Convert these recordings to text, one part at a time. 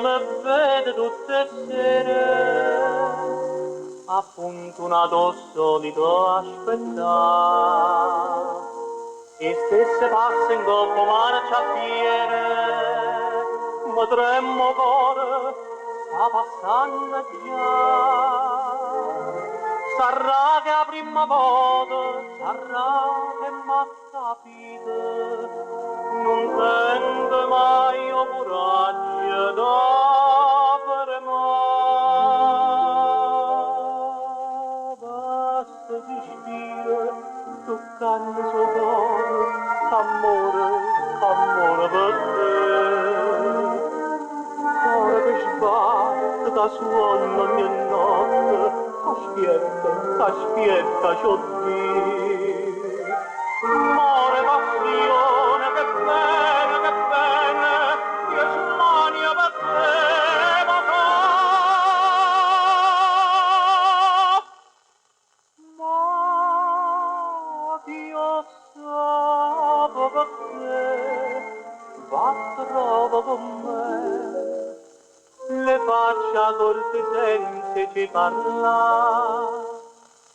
me vede tutte sere, appunto una do solito aspettare, e stesse passe in coppa marciapiede, ma tremmo cuore, sta passando già. Sarà che a prima volta, sarà che m'ha capito, non tende mai io coraggio da fermare. Basta si spira, toccando il suo cuore, c'amore per te. Cuore che sbatte da suono ogni notte, aspetta, c'ho Dio. Amore, passione, che bene, io smanio per te, ma Dio sapo per te, va trova con me. Le faccia corte senza ci parla,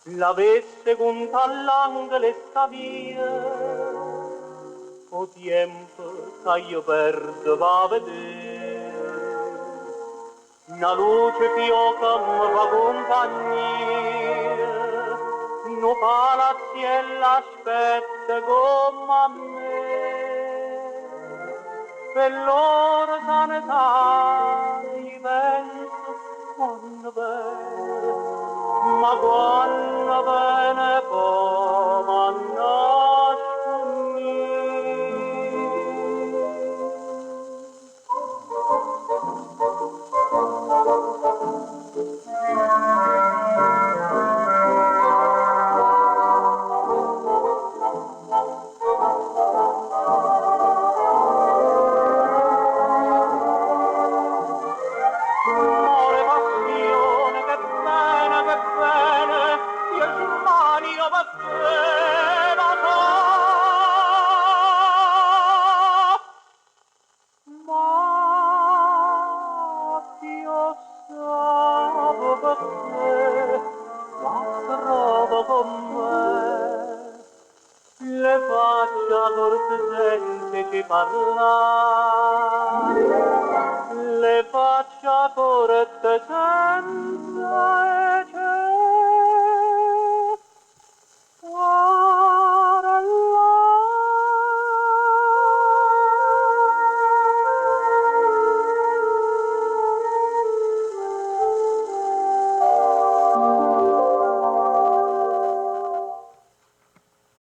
l'avesse con l'angolo sta via, o tempo che io perdo va a vedere, una luce fioca mi fa compagnia, no palazziello aspetta come a me. Per loro sanità gli penso quando bene, ma quando bene poi Amore, passione, che bene, io smanio per te, ma Dio sapo per te, ma trova con me. Le faccia corte senza ci parlare, le faccia corte senza